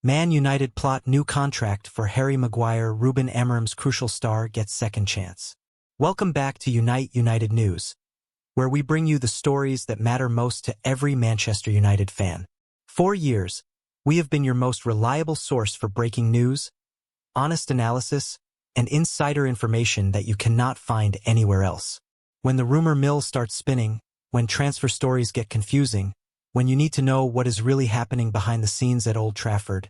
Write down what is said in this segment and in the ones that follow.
Man United plot new contract for Harry Maguire. Ruben Amorim's crucial star gets second chance. Welcome back to United News, where we bring you the stories that matter most to every Manchester United fan. For years, we have been your most reliable source for breaking news, honest analysis, and insider information that you cannot find anywhere else. When the rumor mill starts spinning, when transfer stories get confusing, when you need to know what is really happening behind the scenes at Old Trafford,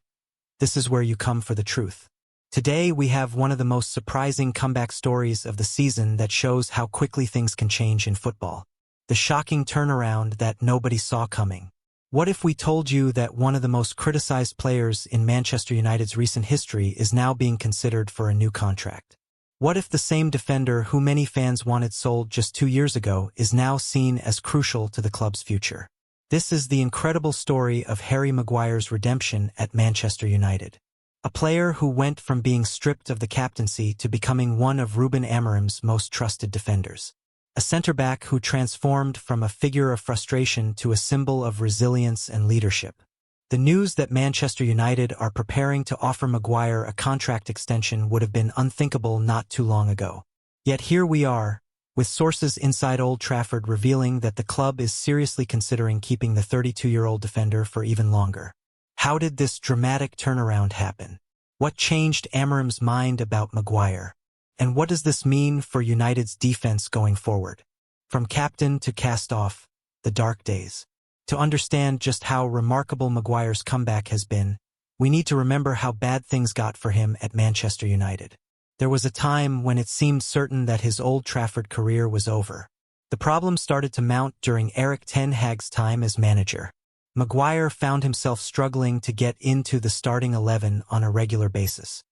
this is where you come for the truth. Today we have one of the most surprising comeback stories of the season that shows how quickly things can change in football. The shocking turnaround that nobody saw coming. What if we told you that one of the most criticized players in Manchester United's recent history is now being considered for a new contract? What if the same defender who many fans wanted sold just 2 years ago is now seen as crucial to the club's future? This is the incredible story of Harry Maguire's redemption at Manchester United. A player who went from being stripped of the captaincy to becoming one of Ruben Amorim's most trusted defenders. A centre-back who transformed from a figure of frustration to a symbol of resilience and leadership. The news that Manchester United are preparing to offer Maguire a contract extension would have been unthinkable not too long ago. Yet here we are, with sources inside Old Trafford revealing that the club is seriously considering keeping the 32-year-old defender for even longer. How did this dramatic turnaround happen? What changed Amorim's mind about Maguire? And what does this mean for United's defense going forward? From captain to cast-off, the dark days. To understand just how remarkable Maguire's comeback has been, we need to remember how bad things got for him at Manchester United. There was a time when it seemed certain that his Old Trafford career was over. The problems started to mount during Erik ten Hag's time as manager. Maguire found himself struggling to get into the starting 11 on a regular basis.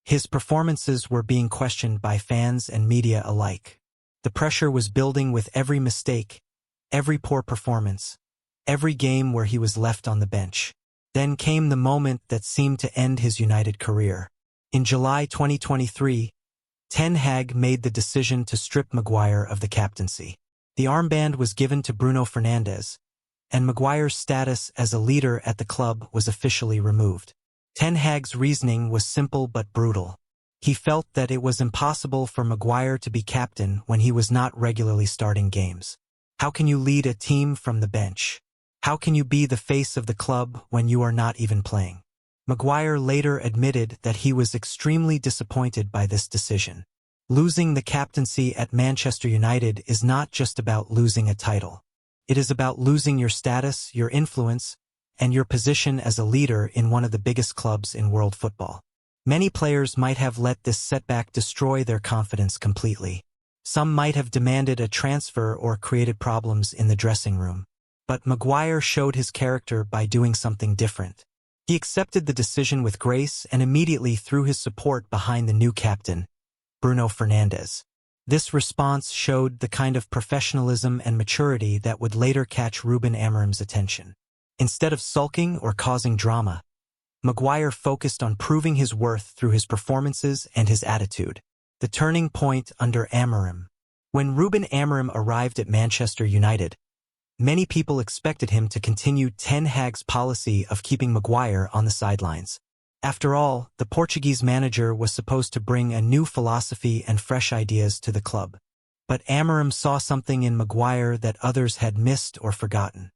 His performances were being questioned by fans and media alike. The pressure was building with every mistake, every poor performance, every game where he was left on the bench. Then came the moment that seemed to end his United career. In July 2023, Ten Hag made the decision to strip Maguire of the captaincy. The armband was given to Bruno Fernandes, and Maguire's status as a leader at the club was officially removed. Ten Hag's reasoning was simple but brutal. He felt that it was impossible for Maguire to be captain when he was not regularly starting games. How can you lead a team from the bench? How can you be the face of the club when you are not even playing? Maguire later admitted that he was extremely disappointed by this decision. Losing the captaincy at Manchester United is not just about losing a title. It is about losing your status, your influence, and your position as a leader in one of the biggest clubs in world football. Many players might have let this setback destroy their confidence completely. Some might have demanded a transfer or created problems in the dressing room. But Maguire showed his character by doing something different. He accepted the decision with grace and immediately threw his support behind the new captain, Bruno Fernandes. This response showed the kind of professionalism and maturity that would later catch Ruben Amorim's attention. Instead of sulking or causing drama, Maguire focused on proving his worth through his performances and his attitude. The turning point under Amorim. When Ruben Amorim arrived at Manchester United, many people expected him to continue Ten Hag's policy of keeping Maguire on the sidelines. After all, the Portuguese manager was supposed to bring a new philosophy and fresh ideas to the club. But Amorim saw something in Maguire that others had missed or forgotten.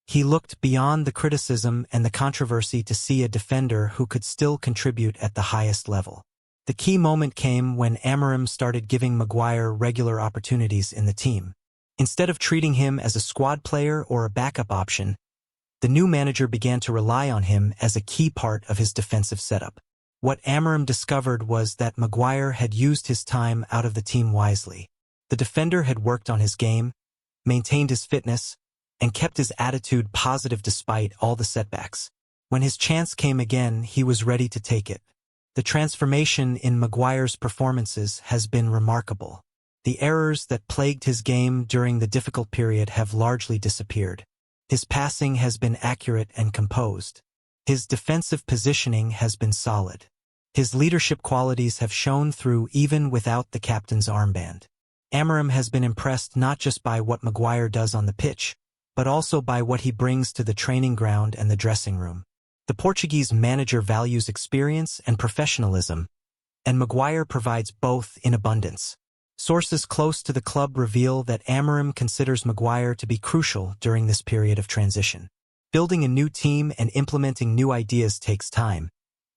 He looked beyond the criticism and the controversy to see a defender who could still contribute at the highest level. The key moment came when Amorim started giving Maguire regular opportunities in the team. Instead of treating him as a squad player or a backup option, the new manager began to rely on him as a key part of his defensive setup. What Amorim discovered was that Maguire had used his time out of the team wisely. The defender had worked on his game, maintained his fitness, and kept his attitude positive despite all the setbacks. When his chance came again, he was ready to take it. The transformation in Maguire's performances has been remarkable. The errors that plagued his game during the difficult period have largely disappeared. His passing has been accurate and composed. His defensive positioning has been solid. His leadership qualities have shown through even without the captain's armband. Amorim has been impressed not just by what Maguire does on the pitch, but also by what he brings to the training ground and the dressing room. The Portuguese manager values experience and professionalism, and Maguire provides both in abundance. Sources close to the club reveal that Amorim considers Maguire to be crucial during this period of transition. Building a new team and implementing new ideas takes time,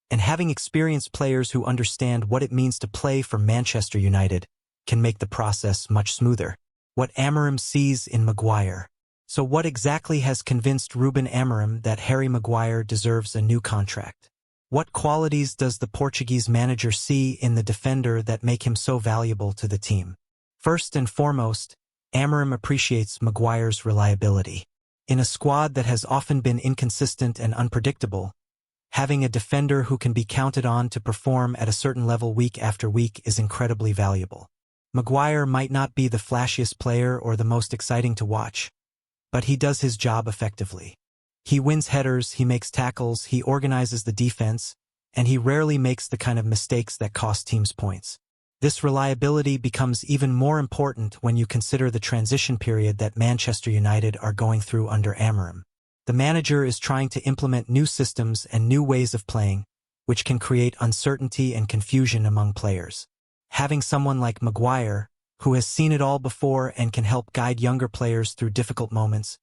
and having experienced players who understand what it means to play for Manchester United can make the process much smoother. What Amorim sees in Maguire. So what exactly has convinced Ruben Amorim that Harry Maguire deserves a new contract? What qualities does the Portuguese manager see in the defender that make him so valuable to the team? First and foremost, Amorim appreciates Maguire's reliability. In a squad that has often been inconsistent and unpredictable, having a defender who can be counted on to perform at a certain level week after week is incredibly valuable. Maguire might not be the flashiest player or the most exciting to watch, but he does his job effectively. He wins headers, he makes tackles, he organizes the defense, and he rarely makes the kind of mistakes that cost teams points. This reliability becomes even more important when you consider the transition period that Manchester United are going through under Amorim. The manager is trying to implement new systems and new ways of playing, which can create uncertainty and confusion among players. Having someone like Maguire, who has seen it all before and can help guide younger players through difficult moments,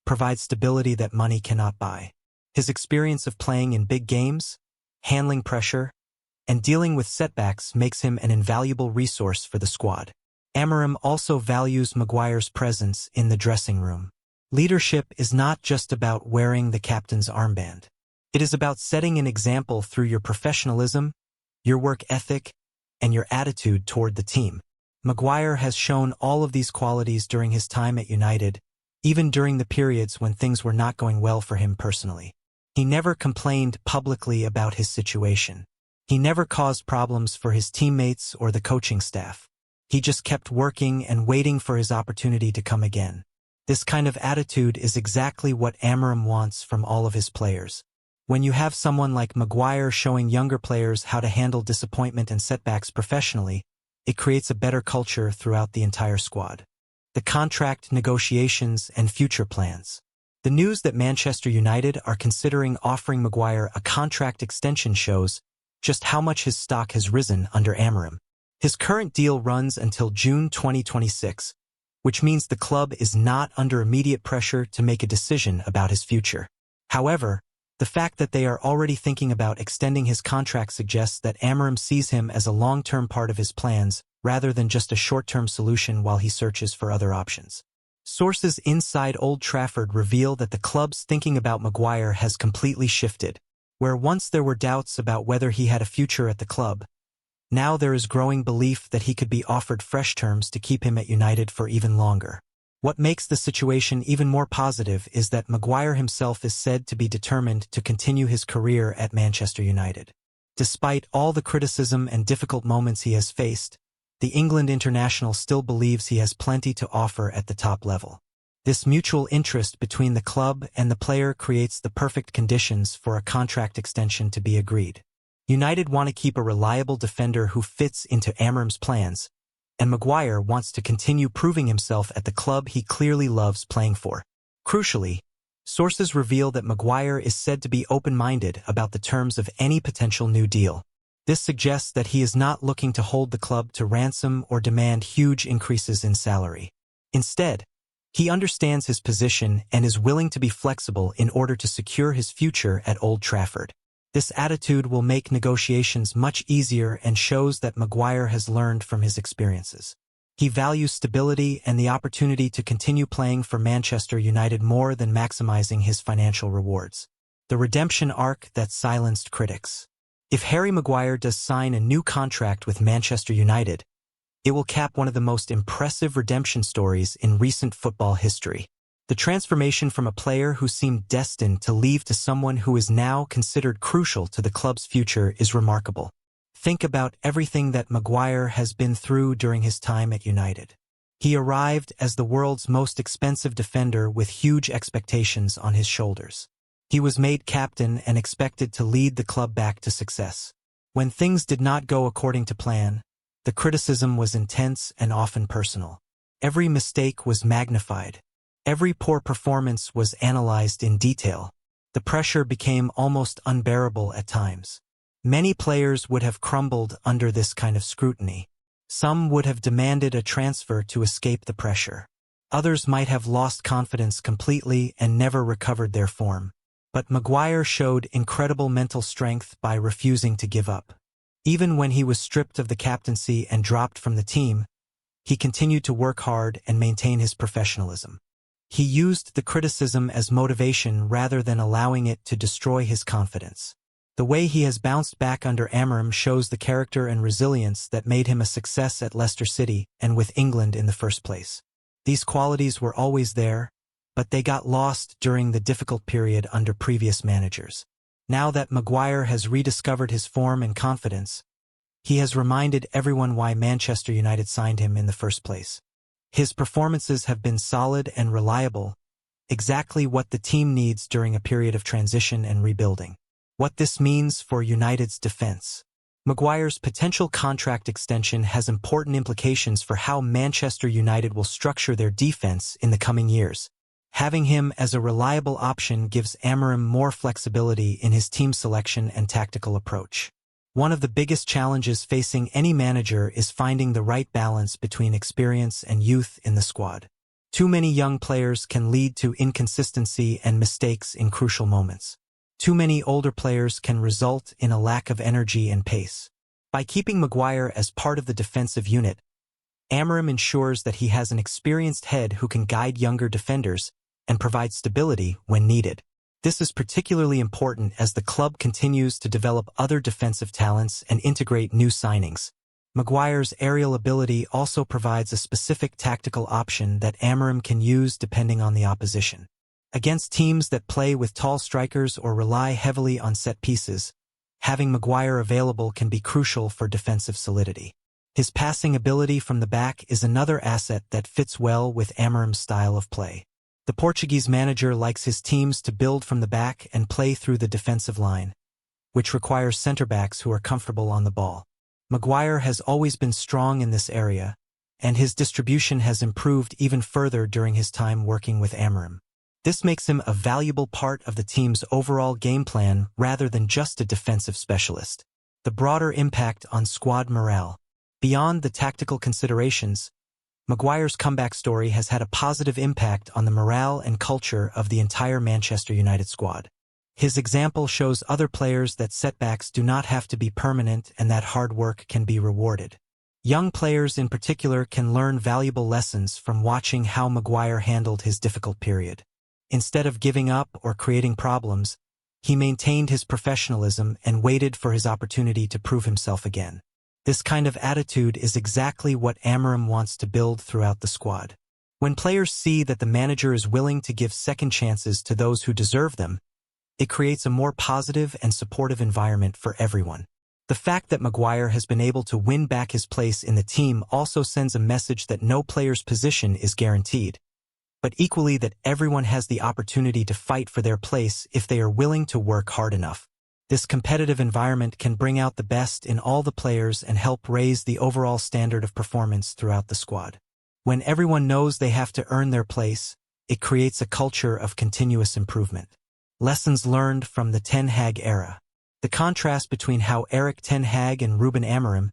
provides stability that money cannot buy. His experience of playing in big games, handling pressure, and dealing with setbacks makes him an invaluable resource for the squad. Amorim also values Maguire's presence in the dressing room. Leadership is not just about wearing the captain's armband. It is about setting an example through your professionalism, your work ethic, and your attitude toward the team. Maguire has shown all of these qualities during his time at United, even during the periods when things were not going well for him personally. He never complained publicly about his situation. He never caused problems for his teammates or the coaching staff. He just kept working and waiting for his opportunity to come again. This kind of attitude is exactly what Amorim wants from all of his players. When you have someone like Maguire showing younger players how to handle disappointment and setbacks professionally, it creates a better culture throughout the entire squad. The contract negotiations and future plans. The news that Manchester United are considering offering Maguire a contract extension shows just how much his stock has risen under Amorim. His current deal runs until June 2026, which means the club is not under immediate pressure to make a decision about his future. However, the fact that they are already thinking about extending his contract suggests that Amorim sees him as a long-term part of his plans, rather than just a short-term solution while he searches for other options. Sources inside Old Trafford reveal that the club's thinking about Maguire has completely shifted. Where once there were doubts about whether he had a future at the club, now there is growing belief that he could be offered fresh terms to keep him at United for even longer. What makes the situation even more positive is that Maguire himself is said to be determined to continue his career at Manchester United. Despite all the criticism and difficult moments he has faced, the England international still believes he has plenty to offer at the top level. This mutual interest between the club and the player creates the perfect conditions for a contract extension to be agreed. United want to keep a reliable defender who fits into Amorim's plans, and Maguire wants to continue proving himself at the club he clearly loves playing for. Crucially, sources reveal that Maguire is said to be open-minded about the terms of any potential new deal. This suggests that he is not looking to hold the club to ransom or demand huge increases in salary. Instead, he understands his position and is willing to be flexible in order to secure his future at Old Trafford. This attitude will make negotiations much easier and shows that Maguire has learned from his experiences. He values stability and the opportunity to continue playing for Manchester United more than maximizing his financial rewards. The redemption arc that silenced critics. If Harry Maguire does sign a new contract with Manchester United, it will cap one of the most impressive redemption stories in recent football history. The transformation from a player who seemed destined to leave to someone who is now considered crucial to the club's future is remarkable. Think about everything that Maguire has been through during his time at United. He arrived as the world's most expensive defender with huge expectations on his shoulders. He was made captain and expected to lead the club back to success. When things did not go according to plan, the criticism was intense and often personal. Every mistake was magnified. Every poor performance was analyzed in detail. The pressure became almost unbearable at times. Many players would have crumbled under this kind of scrutiny. Some would have demanded a transfer to escape the pressure. Others might have lost confidence completely and never recovered their form. But Maguire showed incredible mental strength by refusing to give up. Even when he was stripped of the captaincy and dropped from the team, he continued to work hard and maintain his professionalism. He used the criticism as motivation rather than allowing it to destroy his confidence. The way he has bounced back under Amorim shows the character and resilience that made him a success at Leicester City and with England in the first place. These qualities were always there, but they got lost during the difficult period under previous managers. Now that Maguire has rediscovered his form and confidence, he has reminded everyone why Manchester United signed him in the first place. His performances have been solid and reliable, exactly what the team needs during a period of transition and rebuilding. What this means for United's defense. Maguire's potential contract extension has important implications for how Manchester United will structure their defense in the coming years. Having him as a reliable option gives Amorim more flexibility in his team selection and tactical approach. One of the biggest challenges facing any manager is finding the right balance between experience and youth in the squad. Too many young players can lead to inconsistency and mistakes in crucial moments. Too many older players can result in a lack of energy and pace. By keeping Maguire as part of the defensive unit, Amorim ensures that he has an experienced head who can guide younger defenders and provide stability when needed. This is particularly important as the club continues to develop other defensive talents and integrate new signings. Maguire's aerial ability also provides a specific tactical option that Amorim can use depending on the opposition. Against teams that play with tall strikers or rely heavily on set pieces, having Maguire available can be crucial for defensive solidity. His passing ability from the back is another asset that fits well with Amorim's style of play. The Portuguese manager likes his teams to build from the back and play through the defensive line, which requires center-backs who are comfortable on the ball. Maguire has always been strong in this area, and his distribution has improved even further during his time working with Amorim. This makes him a valuable part of the team's overall game plan rather than just a defensive specialist. The broader impact on squad morale. Beyond the tactical considerations, Maguire's comeback story has had a positive impact on the morale and culture of the entire Manchester United squad. His example shows other players that setbacks do not have to be permanent and that hard work can be rewarded. Young players in particular can learn valuable lessons from watching how Maguire handled his difficult period. Instead of giving up or creating problems, he maintained his professionalism and waited for his opportunity to prove himself again. This kind of attitude is exactly what Amorim wants to build throughout the squad. When players see that the manager is willing to give second chances to those who deserve them, it creates a more positive and supportive environment for everyone. The fact that Maguire has been able to win back his place in the team also sends a message that no player's position is guaranteed, but equally that everyone has the opportunity to fight for their place if they are willing to work hard enough. This competitive environment can bring out the best in all the players and help raise the overall standard of performance throughout the squad. When everyone knows they have to earn their place, it creates a culture of continuous improvement. Lessons learned from the Ten Hag era. The contrast between how Erik Ten Hag and Ruben Amorim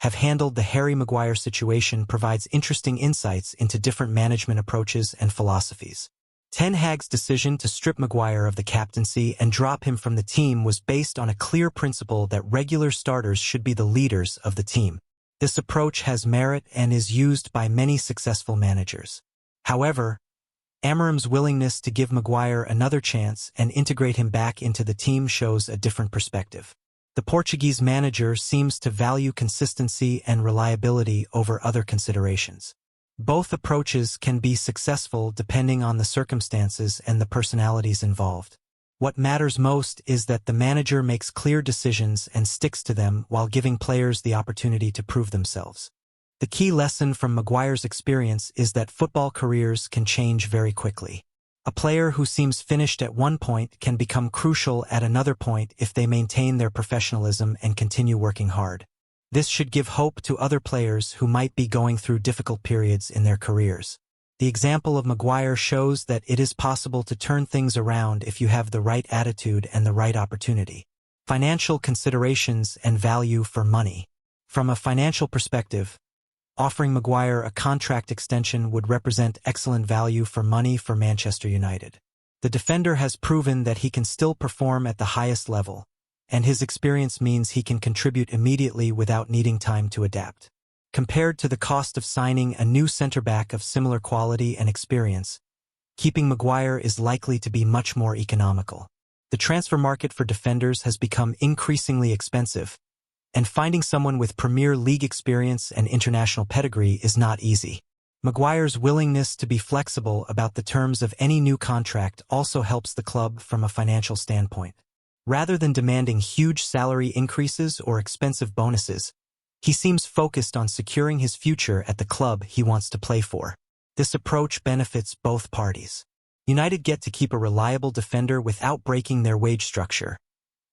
have handled the Harry Maguire situation provides interesting insights into different management approaches and philosophies. Ten Hag's decision to strip Maguire of the captaincy and drop him from the team was based on a clear principle that regular starters should be the leaders of the team. This approach has merit and is used by many successful managers. However, Amorim's willingness to give Maguire another chance and integrate him back into the team shows a different perspective. The Portuguese manager seems to value consistency and reliability over other considerations. Both approaches can be successful depending on the circumstances and the personalities involved. What matters most is that the manager makes clear decisions and sticks to them while giving players the opportunity to prove themselves. The key lesson from Maguire's experience is that football careers can change very quickly. A player who seems finished at one point can become crucial at another point if they maintain their professionalism and continue working hard. This should give hope to other players who might be going through difficult periods in their careers. The example of Maguire shows that it is possible to turn things around if you have the right attitude and the right opportunity. Financial considerations and value for money. From a financial perspective, offering Maguire a contract extension would represent excellent value for money for Manchester United. The defender has proven that he can still perform at the highest level, and his experience means he can contribute immediately without needing time to adapt. Compared to the cost of signing a new centre-back of similar quality and experience, keeping Maguire is likely to be much more economical. The transfer market for defenders has become increasingly expensive, and finding someone with Premier League experience and international pedigree is not easy. Maguire's willingness to be flexible about the terms of any new contract also helps the club from a financial standpoint. Rather than demanding huge salary increases or expensive bonuses, he seems focused on securing his future at the club he wants to play for. This approach benefits both parties. United get to keep a reliable defender without breaking their wage structure,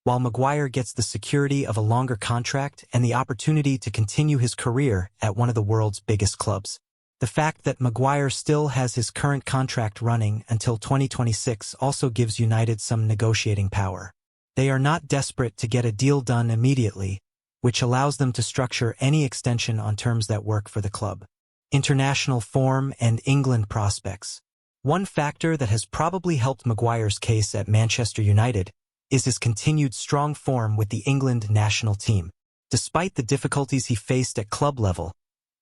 while Maguire gets the security of a longer contract and the opportunity to continue his career at one of the world's biggest clubs. The fact that Maguire still has his current contract running until 2026 also gives United some negotiating power. They are not desperate to get a deal done immediately, which allows them to structure any extension on terms that work for the club. International form and England prospects. One factor that has probably helped Maguire's case at Manchester United is his continued strong form with the England national team. Despite the difficulties he faced at club level,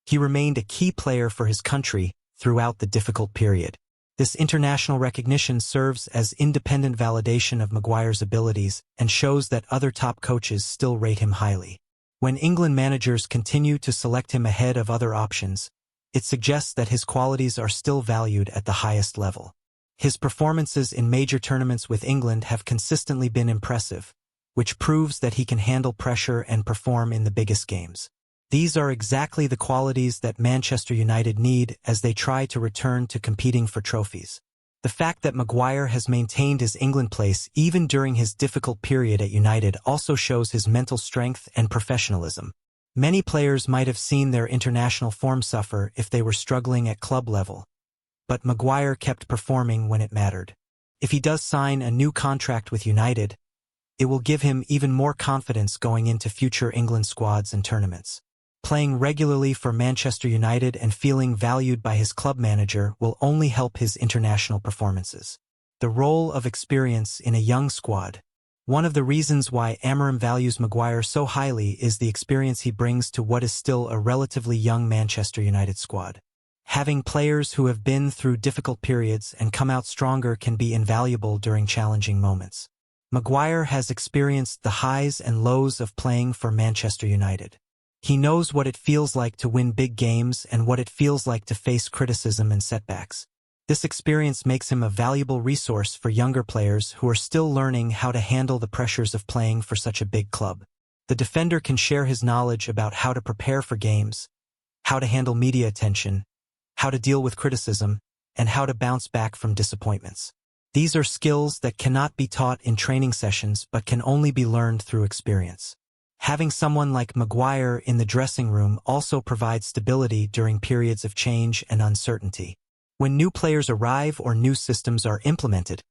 he remained a key player for his country throughout the difficult period. This international recognition serves as independent validation of Maguire's abilities and shows that other top coaches still rate him highly. When England managers continue to select him ahead of other options, it suggests that his qualities are still valued at the highest level. His performances in major tournaments with England have consistently been impressive, which proves that he can handle pressure and perform in the biggest games. These are exactly the qualities that Manchester United need as they try to return to competing for trophies. The fact that Maguire has maintained his England place even during his difficult period at United also shows his mental strength and professionalism. Many players might have seen their international form suffer if they were struggling at club level, but Maguire kept performing when it mattered. If he does sign a new contract with United, it will give him even more confidence going into future England squads and tournaments. Playing regularly for Manchester United and feeling valued by his club manager will only help his international performances. The role of experience in a young squad. One of the reasons why Amorim values Maguire so highly is the experience he brings to what is still a relatively young Manchester United squad. Having players who have been through difficult periods and come out stronger can be invaluable during challenging moments. Maguire has experienced the highs and lows of playing for Manchester United. He knows what it feels like to win big games and what it feels like to face criticism and setbacks. This experience makes him a valuable resource for younger players who are still learning how to handle the pressures of playing for such a big club. The defender can share his knowledge about how to prepare for games, how to handle media attention, how to deal with criticism, and how to bounce back from disappointments. These are skills that cannot be taught in training sessions but can only be learned through experience. Having someone like Maguire in the dressing room also provides stability during periods of change and uncertainty. When new players arrive or new systems are implemented,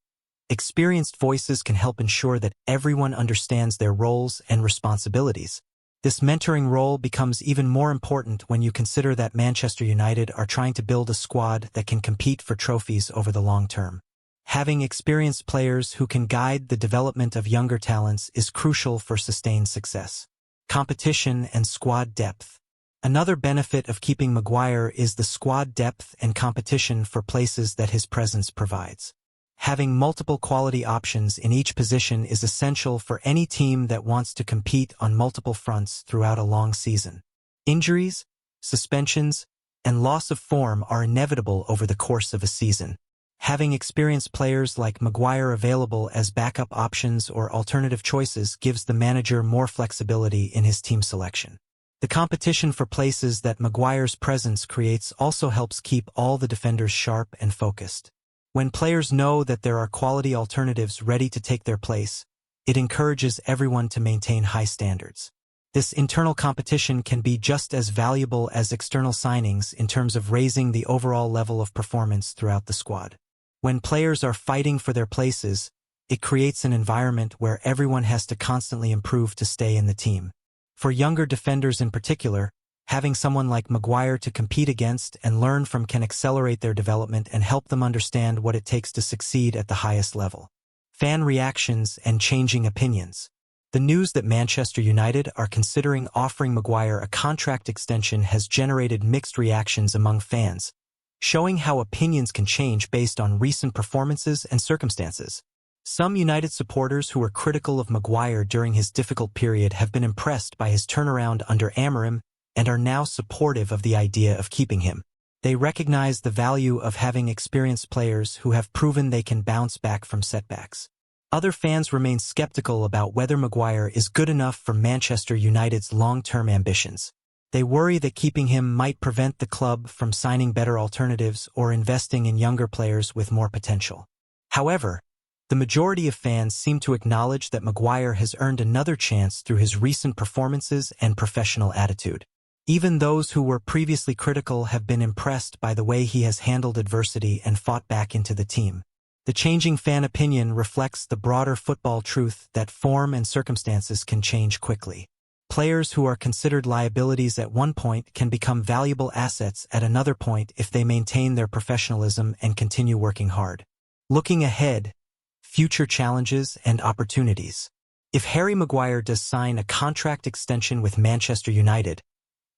experienced voices can help ensure that everyone understands their roles and responsibilities. This mentoring role becomes even more important when you consider that Manchester United are trying to build a squad that can compete for trophies over the long term. Having experienced players who can guide the development of younger talents is crucial for sustained success. Competition and squad depth. Another benefit of keeping Maguire is the squad depth and competition for places that his presence provides. Having multiple quality options in each position is essential for any team that wants to compete on multiple fronts throughout a long season. Injuries, suspensions, and loss of form are inevitable over the course of a season. Having experienced players like Maguire available as backup options or alternative choices gives the manager more flexibility in his team selection. The competition for places that Maguire's presence creates also helps keep all the defenders sharp and focused. When players know that there are quality alternatives ready to take their place, it encourages everyone to maintain high standards. This internal competition can be just as valuable as external signings in terms of raising the overall level of performance throughout the squad. When players are fighting for their places, it creates an environment where everyone has to constantly improve to stay in the team. For younger defenders in particular, having someone like Maguire to compete against and learn from can accelerate their development and help them understand what it takes to succeed at the highest level. Fan reactions and changing opinions. The news that Manchester United are considering offering Maguire a contract extension has generated mixed reactions among fans, showing how opinions can change based on recent performances and circumstances. Some United supporters who were critical of Maguire during his difficult period have been impressed by his turnaround under Amorim and are now supportive of the idea of keeping him. They recognize the value of having experienced players who have proven they can bounce back from setbacks. Other fans remain skeptical about whether Maguire is good enough for Manchester United's long-term ambitions. They worry that keeping him might prevent the club from signing better alternatives or investing in younger players with more potential. However, the majority of fans seem to acknowledge that Maguire has earned another chance through his recent performances and professional attitude. Even those who were previously critical have been impressed by the way he has handled adversity and fought back into the team. The changing fan opinion reflects the broader football truth that form and circumstances can change quickly. Players who are considered liabilities at one point can become valuable assets at another point if they maintain their professionalism and continue working hard. Looking ahead, future challenges and opportunities. If Harry Maguire does sign a contract extension with Manchester United,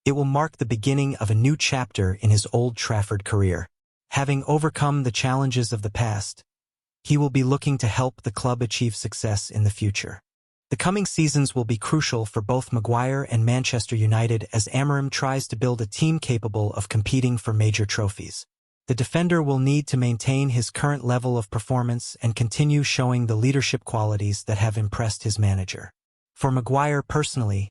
it will mark the beginning of a new chapter in his Old Trafford career. Having overcome the challenges of the past, he will be looking to help the club achieve success in the future. The coming seasons will be crucial for both Maguire and Manchester United as Amorim tries to build a team capable of competing for major trophies. The defender will need to maintain his current level of performance and continue showing the leadership qualities that have impressed his manager. For Maguire personally,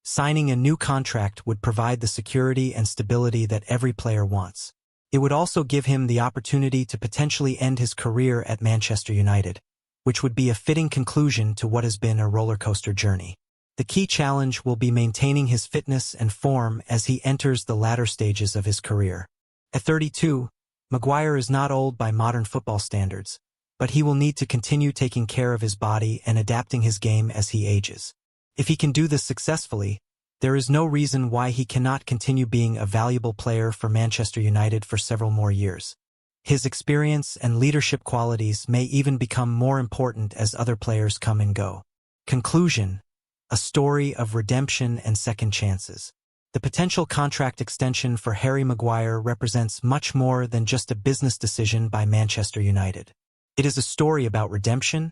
signing a new contract would provide the security and stability that every player wants. It would also give him the opportunity to potentially end his career at Manchester United, which would be a fitting conclusion to what has been a roller coaster journey. The key challenge will be maintaining his fitness and form as he enters the latter stages of his career. At 32, Maguire is not old by modern football standards, but he will need to continue taking care of his body and adapting his game as he ages. If he can do this successfully, there is no reason why he cannot continue being a valuable player for Manchester United for several more years. His experience and leadership qualities may even become more important as other players come and go. Conclusion: a story of redemption and second chances. The potential contract extension for Harry Maguire represents much more than just a business decision by Manchester United. It is a story about redemption,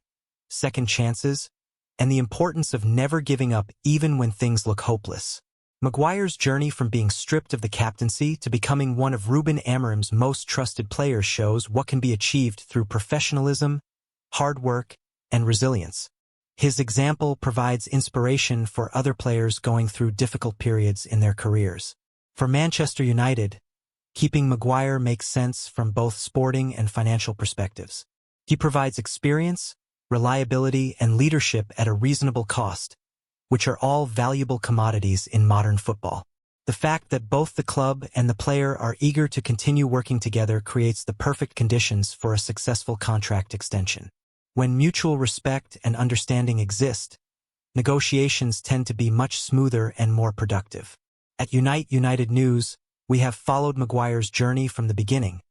second chances, and the importance of never giving up even when things look hopeless. Maguire's journey from being stripped of the captaincy to becoming one of Ruben Amorim's most trusted players shows what can be achieved through professionalism, hard work, and resilience. His example provides inspiration for other players going through difficult periods in their careers. For Manchester United, keeping Maguire makes sense from both sporting and financial perspectives. He provides experience, reliability, and leadership at a reasonable cost, which are all valuable commodities in modern football. The fact that both the club and the player are eager to continue working together creates the perfect conditions for a successful contract extension. When mutual respect and understanding exist, negotiations tend to be much smoother and more productive. At United News, we have followed Maguire's journey from the beginning,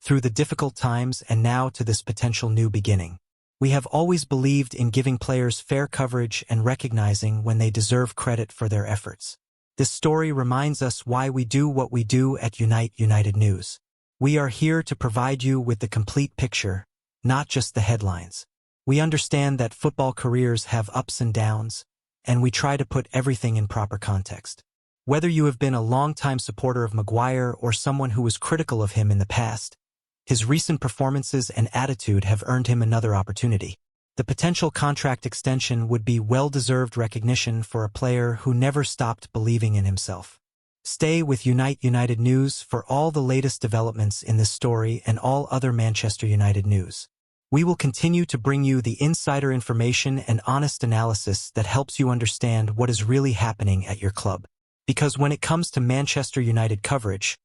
through the difficult times and now to this potential new beginning. We have always believed in giving players fair coverage and recognizing when they deserve credit for their efforts. This story reminds us why we do what we do at United News. We are here to provide you with the complete picture, not just the headlines. We understand that football careers have ups and downs, and we try to put everything in proper context. Whether you have been a long-time supporter of Maguire or someone who was critical of him in the past, his recent performances and attitude have earned him another opportunity. The potential contract extension would be well-deserved recognition for a player who never stopped believing in himself. Stay with United News for all the latest developments in this story and all other Manchester United news. We will continue to bring you the insider information and honest analysis that helps you understand what is really happening at your club. Because when it comes to Manchester United coverage,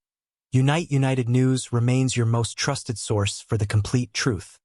United News remains your most trusted source for the complete truth.